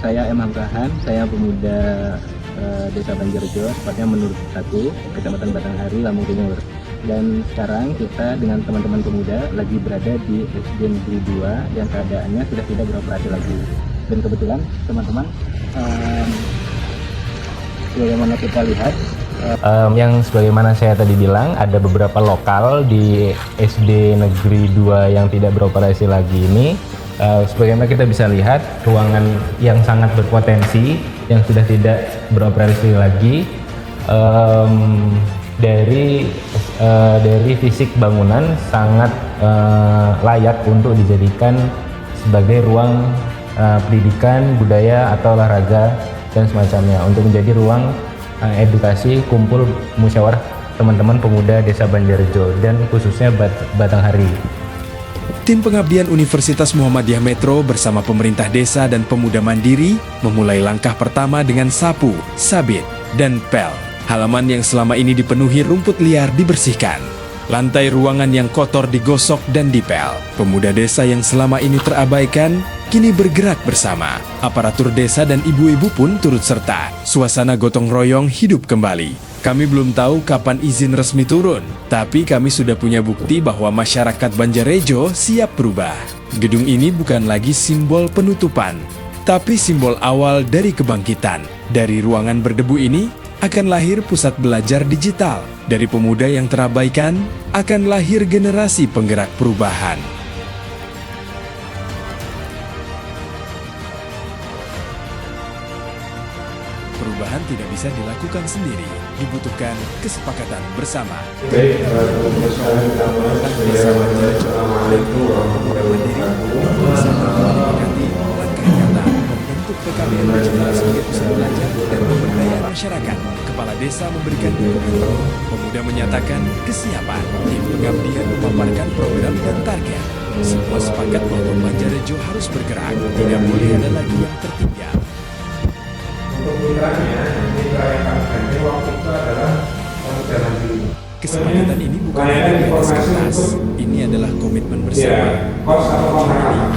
saya M. Abrahan, saya pemuda Desa Banjarjo, tepatnya menurut 1, Kecamatan Batanghari, Lampung Timur. Dan sekarang kita dengan teman-teman pemuda lagi berada di SD Negeri 2 yang keadaannya sudah tidak beroperasi lagi. Dan kebetulan teman-teman, bagaimana kita lihat, yang sebagaimana saya tadi bilang, ada beberapa lokal di SD Negeri 2 yang tidak beroperasi lagi ini. Sebagaimana kita bisa lihat, ruangan yang sangat berpotensi yang sudah tidak beroperasi lagi, dari fisik bangunan sangat layak untuk dijadikan sebagai ruang pendidikan, budaya atau olahraga dan semacamnya, untuk menjadi ruang edukasi kumpul musyawarah teman-teman pemuda Desa Banjarjo dan khususnya Batanghari. Tim Pengabdian Universitas Muhammadiyah Metro bersama pemerintah desa dan pemuda mandiri memulai langkah pertama dengan sapu, sabit, dan pel. Halaman yang selama ini dipenuhi rumput liar dibersihkan. Lantai ruangan yang kotor digosok dan dipel. Pemuda desa yang selama ini terabaikan kini bergerak bersama. Aparatur desa dan ibu-ibu pun turut serta. Suasana gotong royong hidup kembali. Kami belum tahu kapan izin resmi turun, tapi kami sudah punya bukti bahwa masyarakat Banjarjo siap berubah. Gedung ini bukan lagi simbol penutupan, tapi simbol awal dari kebangkitan. Dari ruangan berdebu ini akan lahir pusat belajar digital. Dari pemuda yang terabaikan akan lahir generasi penggerak perubahan. Perubahan tidak bisa dilakukan sendiri, dibutuhkan kesepakatan bersama. Baik, sekalian kita mulai. Assalamualaikum warahmatullahi wabarakatuh. Bersama menyepakati langkah nyata membentuk PKBM Regional sebagai pusat belajar dan pemberdayaan masyarakat. Kepala desa memberikan dukungan, pemuda menyatakan kesiapan, tim pengabdian memaparkan program dan target. Semua sepakat bahwa Banjarjo harus bergerak, tidak boleh ada lagi yang tertinggal. Untuk mitranya, mitra yang kami gandeng waktu itu adalah jalan dulu. Kesepakatan ini bukan hanya di atas kertas, ini adalah komitmen bersama.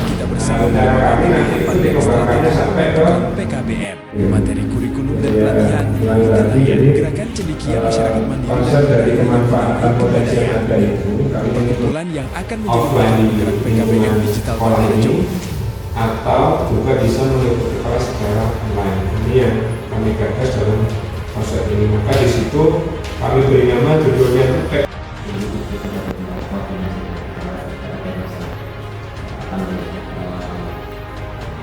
Kita bersama menyepakati tahapan dan strategi pembentukan PKBM, materi kurikulum dan pelatihan, hingga lahir gerakan cendekia masyarakat mandiri Dari kemanfaatan potensi yang ada itu, kami perkumpulan yang akan menjadi bahan penggerak PKBM digital Banjarjo. atau juga bisa mengikuti kelas secara online. Ini yang kami gagas dalam konsep ini. Maka di situ kami beri nama judulnya itu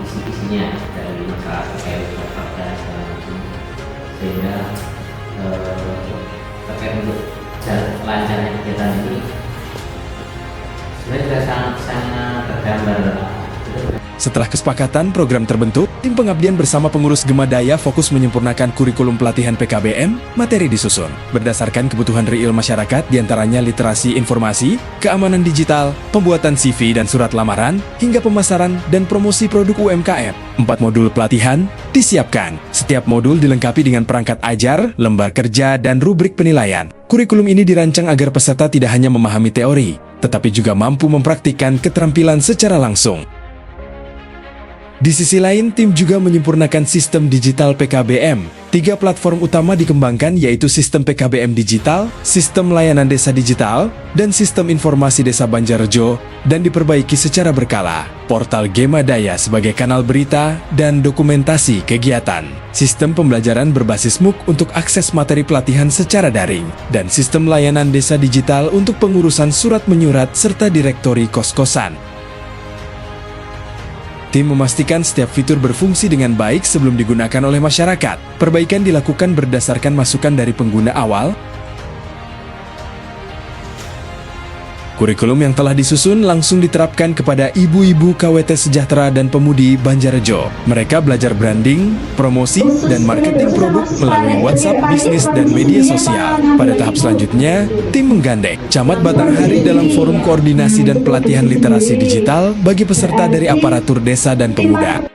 isi-isinya dari masalah terkait fakta segala macam, sehingga terkait untuk lancarnya kegiatan ini sebenarnya sudah sangat tergambar. Setelah kesepakatan program terbentuk, tim pengabdian bersama pengurus Gemadaya fokus menyempurnakan kurikulum pelatihan PKBM, materi disusun. Berdasarkan kebutuhan real masyarakat, diantaranya literasi informasi, keamanan digital, pembuatan CV dan surat lamaran, hingga pemasaran dan promosi produk UMKM. 4 modul pelatihan disiapkan. Setiap modul dilengkapi dengan perangkat ajar, lembar kerja, dan rubrik penilaian. Kurikulum ini dirancang agar peserta tidak hanya memahami teori, tetapi juga mampu mempraktikkan keterampilan secara langsung. Di sisi lain, tim juga menyempurnakan sistem digital PKBM. 3 platform utama dikembangkan, yaitu sistem PKBM digital, sistem layanan desa digital, dan sistem informasi desa Banjarjo, dan diperbaiki secara berkala. Portal Gemadaya sebagai kanal berita dan dokumentasi kegiatan. Sistem pembelajaran berbasis MOOC untuk akses materi pelatihan secara daring, dan sistem layanan desa digital untuk pengurusan surat menyurat serta direktori kos-kosan. Tim memastikan setiap fitur berfungsi dengan baik sebelum digunakan oleh masyarakat. Perbaikan dilakukan berdasarkan masukan dari pengguna awal. Kurikulum yang telah disusun langsung diterapkan kepada ibu-ibu KWT Sejahtera dan pemudi Banjarjo. Mereka belajar branding, promosi, dan marketing produk melalui WhatsApp, bisnis, dan media sosial. Pada tahap selanjutnya, tim menggandeng Camat Batanghari dalam forum koordinasi dan pelatihan literasi digital bagi peserta dari aparatur desa dan pemuda.